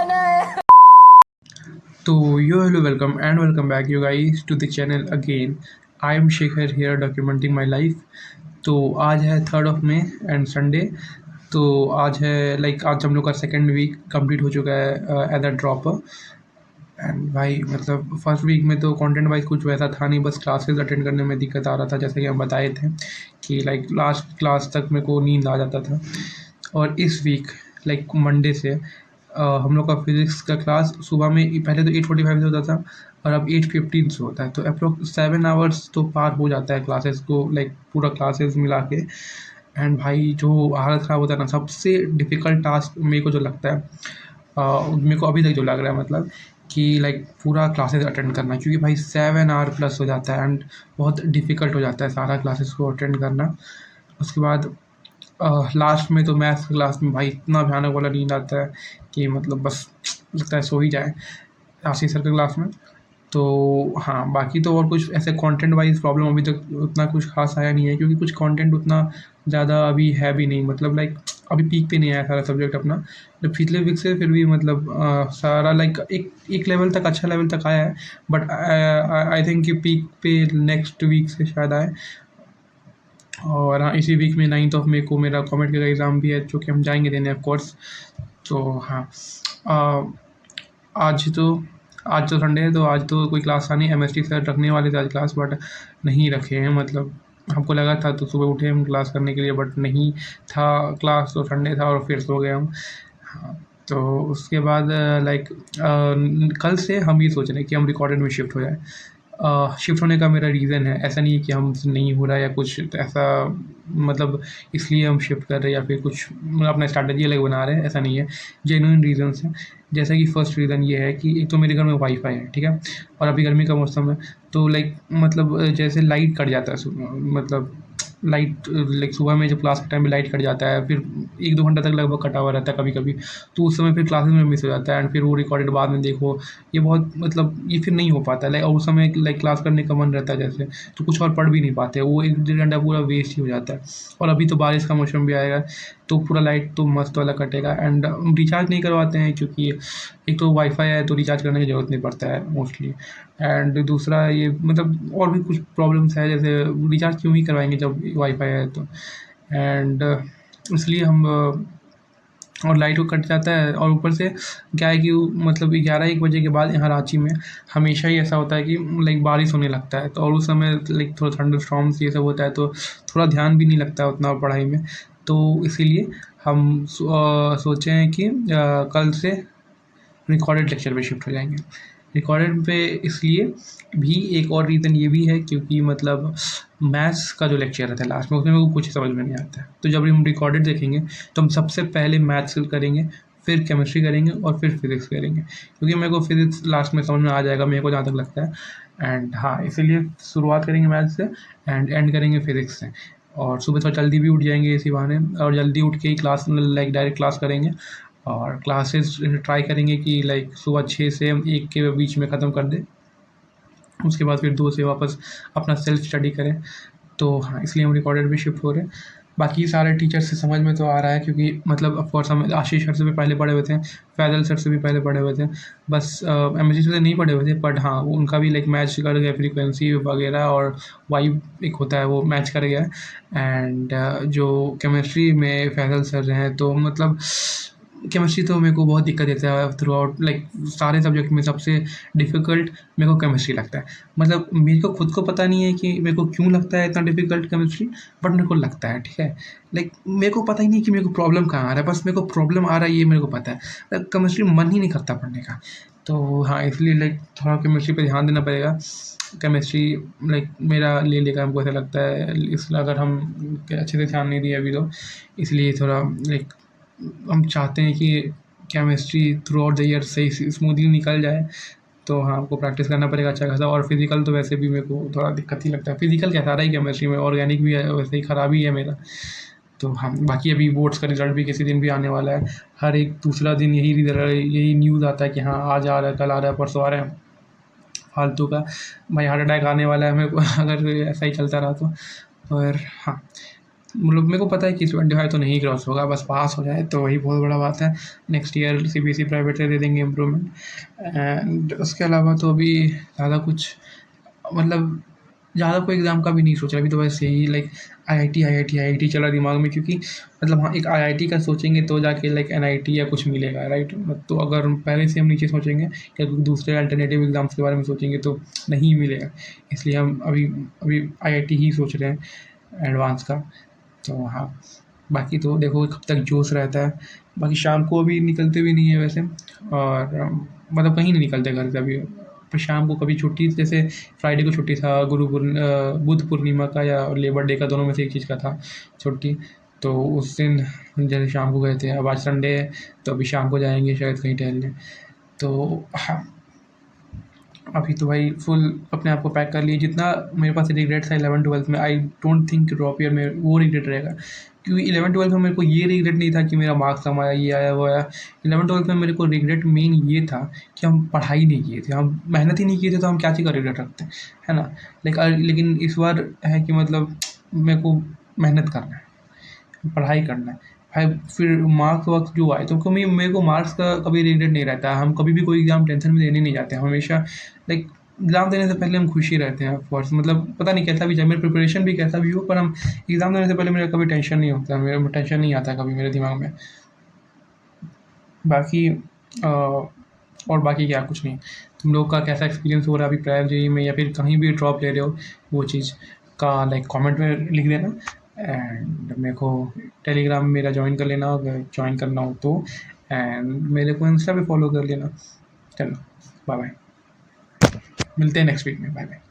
So, yo, hello, welcome back, you guys, to the channel again. I am Shekhar here documenting my life. तो आज है 3rd of May and Sunday. तो आज है आज हम लोग का सेकेंड वीक कंप्लीट हो चुका है एज अ ड्रॉपर। एंड भाई मतलब फर्स्ट वीक में तो कंटेंट वाइज कुछ वैसा था नहीं, बस क्लासेस अटेंड करने में दिक्कत आ रहा था, जैसे कि हम बताए थे कि लास्ट क्लास तक मेरे को नींद आ जाता था। और इस वीक मंडे से हम लोग का फिज़िक्स का क्लास सुबह में पहले तो 8:45 से होता था और अब 8:15 से होता है, तो अप्रोक्स 7 आवर्स तो पार हो जाता है क्लासेस को, पूरा क्लासेस मिला के। एंड भाई जो हालत ख़राब होता है ना, सबसे डिफ़िकल्ट टास्क मेरे को जो लगता है, मेरे को अभी तक जो लग रहा है मतलब कि पूरा क्लासेस अटेंड करना, क्योंकि भाई 7 आवर प्लस हो जाता है एंड बहुत डिफ़िकल्ट हो जाता है सारा क्लासेस को अटेंड करना। उसके बाद लास्ट में तो मैथ्स क्लास में भाई इतना भयानक वाला नींद आता है कि मतलब बस लगता है सो ही जाए आशीष सर के क्लास में। तो हाँ, बाकी तो और कुछ ऐसे कंटेंट वाइज प्रॉब्लम अभी तक उतना कुछ खास आया नहीं है, क्योंकि कुछ कंटेंट उतना ज़्यादा अभी है भी नहीं, मतलब अभी पीक पे नहीं आया सारा सब्जेक्ट अपना। जब पिछले वीक से फिर भी मतलब सारा एक लेवल तक, अच्छा लेवल तक आया है, बट आई थिंक कि पीक पे नेक्स्ट वीक से शायद आए। और हाँ, इसी वीक में 9 को मेरा कॉमेट का एग्ज़ाम भी है, जो कि हम जाएंगे देने ऑफ कोर्स। तो हाँ, आज तो संडे है, तो आज तो कोई क्लास था नहीं। एमएसटी सर रखने वाले थे आज क्लास, बट नहीं रखे हैं। मतलब हमको लगा था, तो सुबह उठे हम क्लास करने के लिए, बट नहीं था क्लास, तो संडे था और फिर सो गए हम। हाँ, तो उसके बाद कल से हम ये सोच रहे हैं कि हम रिकॉर्डेड में शिफ्ट हो जाए। शिफ्ट होने का मेरा रीज़न है, ऐसा नहीं है कि हमसे नहीं हो रहा है या कुछ ऐसा, मतलब इसलिए हम शिफ्ट कर रहे हैं या फिर कुछ अपना स्ट्रैटेजी अलग बना रहे हैं, ऐसा नहीं है। जेन्युइन रीज़न्स हैं। जैसा कि फर्स्ट रीज़न ये है कि एक तो मेरे घर में वाईफ़ाई है, ठीक है? और अभी गर्मी का मौसम है, तो मतलब जैसे लाइट कट जाता है मतलब लाइट सुबह में जब क्लास के टाइम में लाइट कट जाता है, फिर 1-2 घंटा तक लगभग कटा हुआ रहता है कभी-कभी, तो उस समय फिर क्लासेस में मिस हो जाता है एंड फिर वो रिकॉर्डेड बाद में देखो, ये बहुत मतलब ये फिर नहीं हो पाता है। और उस समय क्लास करने का मन रहता है जैसे, तो कुछ और पढ़ भी नहीं पाते, वो 1-1.5 घंटा पूरा वेस्ट ही हो जाता है। और अभी तो बारिश का मौसम भी आएगा, तो पूरा लाइट तो मस्त वाला कटेगा। एंड रिचार्ज नहीं करवाते हैं, क्योंकि एक तो वाईफ़ाई है, तो रिचार्ज करने की ज़रूरत नहीं पड़ता है मोस्टली। एंड दूसरा ये मतलब और भी कुछ प्रॉब्लम्स है, जैसे रिचार्ज क्यों ही करवाएंगे जब वाईफ़ाई है तो। एंड इसलिए हम और लाइट को कट जाता है, और ऊपर से क्या है कि मतलब 11-1 बजे के बाद यहाँ रांची में हमेशा ही ऐसा होता है कि बारिश होने लगता है, तो और उस समय थोड़ा थंडर स्टॉर्म्स ये सब होता है, तो थोड़ा ध्यान भी नहीं लगता है उतना पढ़ाई में। तो इसीलिए हम सोचे हैं कि कल से रिकॉर्डेड लेक्चर पे शिफ्ट हो जाएंगे। रिकॉर्डेड पे इसलिए भी एक और रीज़न ये भी है, क्योंकि मतलब मैथ्स का जो लेक्चर रहता है लास्ट में, उसमें मेरे को कुछ समझ में नहीं आता है। तो जब हम रिकॉर्डेड देखेंगे तो हम सबसे पहले मैथ्स करेंगे, फिर केमिस्ट्री करेंगे और फिर फिज़िक्स करेंगे, क्योंकि मेरे को फिज़िक्स लास्ट में समझ में आ जाएगा, मेरे को जहाँ तक लगता है। एंड हाँ, इसीलिए शुरुआत करेंगे मैथ्स से एंड एंड करेंगे फिज़िक्स से। और सुबह थोड़ा जल्दी भी उठ जाएंगे इसी बहाने, और जल्दी उठ के ही क्लास डायरेक्ट क्लास करेंगे। और क्लासेस ट्राई करेंगे कि सुबह 6 से हम 1 के बीच में ख़त्म कर दें। उसके बाद फिर 2 से वापस अपना सेल्फ स्टडी करें। तो हाँ, इसलिए हम रिकॉर्डेड भी शिफ्ट हो रहे हैं। बाकी सारे टीचर से समझ में तो आ रहा है, क्योंकि मतलब ऑफ कोर्स हम आशीष सर से भी पहले पढ़े हुए थे, फैज़ल सर से भी पहले पढ़े हुए थे। बस एमएससी सर से नहीं पढ़े हुए थे, बट हाँ, उनका भी मैच कर गया, फ्रीक्वेंसी वगैरह और वाइब एक होता है, वो मैच कर गया है। एंड जो केमिस्ट्री में फैज़ल सर हैं, तो मतलब केमिस्ट्री तो मेरे को बहुत दिक्कत देता है थ्रू आउट, सारे सब्जेक्ट में सबसे डिफ़िकल्ट मेरे को केमिस्ट्री लगता है। मतलब मेरे को खुद को पता नहीं है कि मेरे को क्यों लगता है इतना डिफ़िकल्ट केमिस्ट्री, बट मेरे को लगता है, ठीक है? मेरे को पता ही नहीं कि मेरे को प्रॉब्लम कहाँ आ रहा है, बस मेरे को प्रॉब्लम आ रहा है ये मेरे को पता है। केमिस्ट्री मन ही नहीं करता पढ़ने का। तो हाँ, इसलिए थोड़ा केमिस्ट्री पे ध्यान देना पड़ेगा। केमिस्ट्री मेरा ले लेगा, हमको ऐसा लगता है, इसलिए अगर हम अच्छे से ध्यान नहीं दिए अभी, तो इसलिए थोड़ा हम चाहते हैं कि chemistry through out the year सही स्मूथली निकल जाए। तो हाँ, हमको प्रैक्टिस करना पड़ेगा अच्छा खासा। और फिज़िकल तो वैसे भी मेरे को थोड़ा दिक्कत ही लगता है। फिज़िकल क्या, सारा ही केमिस्ट्री में, ऑर्गेनिक भी है वैसे ही, ख़राब ही है मेरा। तो हाँ, बाकी अभी बोर्ड्स का रिज़ल्ट भी किसी दिन भी आने वाला है। हर एक दूसरा दिन यही न्यूज़ आता है कि हाँ, आज आ रहा है, कल आ रहा है, परसों आ रहा है, फालतू का। भाई हार्ट अटैक आने वाला है मेरे को अगर ऐसा ही चलता रहा तो। और हाँ, मतलब मेरे को पता है कि 25 तो नहीं क्रॉस होगा, बस पास हो जाए तो वही बहुत बड़ा बात है। नेक्स्ट ईयर सीबीएसई प्राइवेट से दे देंगे इम्प्रूवमेंट। एंड उसके अलावा तो अभी ज़्यादा कुछ मतलब ज़्यादा कोई एग्ज़ाम का भी नहीं सोचा अभी, तो बस यही लाइक आईआईटी चला दिमाग में, क्योंकि मतलब हाँ, एक आईआईटी का सोचेंगे तो जाके लाइक एनआईटी या कुछ मिलेगा, राइट? तो अगर हम पहले से हम नीचे सोचेंगे या दूसरे अल्टरनेटिव एग्ज़ाम्स के बारे में सोचेंगे तो नहीं मिलेगा। इसलिए हम अभी अभी आईआईटी ही सोच रहे हैं एडवांस का। तो हाँ, बाकी तो देखो कब तक जोश रहता है। बाकी शाम को अभी निकलते भी नहीं है वैसे, और मतलब कहीं नहीं निकलते घर से अभी। पर शाम को कभी छुट्टी, जैसे फ्राइडे को छुट्टी था, बुध पूर्णिमा का या लेबर डे का, दोनों में से एक चीज़ का था छुट्टी। तो उस दिन जैसे शाम को गए थे। अब आज संडे है तो अभी शाम को जाएंगे शायद कहीं टहलने। तो हाँ, अभी तो भाई फुल अपने आप को पैक कर लिए। जितना मेरे पास रिग्रेट था 11-12 में, I don't think drop year में वो रिग्रेट रहेगा, क्योंकि 11-12 में मेरे को ये रिग्रेट नहीं था कि मेरा मार्क्स कम आया, ये आया वो आया। 11-12 में मेरे को रिग्रेट मेन ये था कि हम पढ़ाई नहीं किए थे, हम मेहनत ही नहीं किए थे, तो हम क्या चीज़ का रिग्रेट रखते हैं, है ना? लेकिन इस बार है कि मतलब मेरे को मेहनत करना है, पढ़ाई करना है भाई। फिर मार्क्स वार्क्स जो आए तो कभी मेरे को मार्क्स का कभी रिग्रेट नहीं रहता। हम कभी भी कोई एग्ज़ाम टेंशन में देने नहीं जाते हैं, हमेशा लाइक एग्ज़ाम देने से पहले हम खुश ही रहते हैं ऑफकोर्स। मतलब पता नहीं कैसा भी जाए, मेरी प्रिपरेशन भी कैसा भी हो, पर हम एग्ज़ाम देने से पहले मेरा कभी टेंशन नहीं होता, मेरा टेंशन नहीं आता कभी मेरे दिमाग में। बाकी और बाकी क्या, कुछ नहीं। तुम लोग का कैसा एक्सपीरियंस हो रहा है अभी प्रायर जेई में, या फिर कहीं भी ड्रॉप ले रहे हो, वो चीज़ का लाइक कमेंट में लिख देना। एंड मेरे को टेलीग्राम मेरा ज्वाइन कर लेना अगर ज्वाइन करना हो तो। एंड मेरे को इंस्टा पे फॉलो कर लेना। चलो, बाय बाय, मिलते हैं नेक्स्ट वीक में, बाय बाय।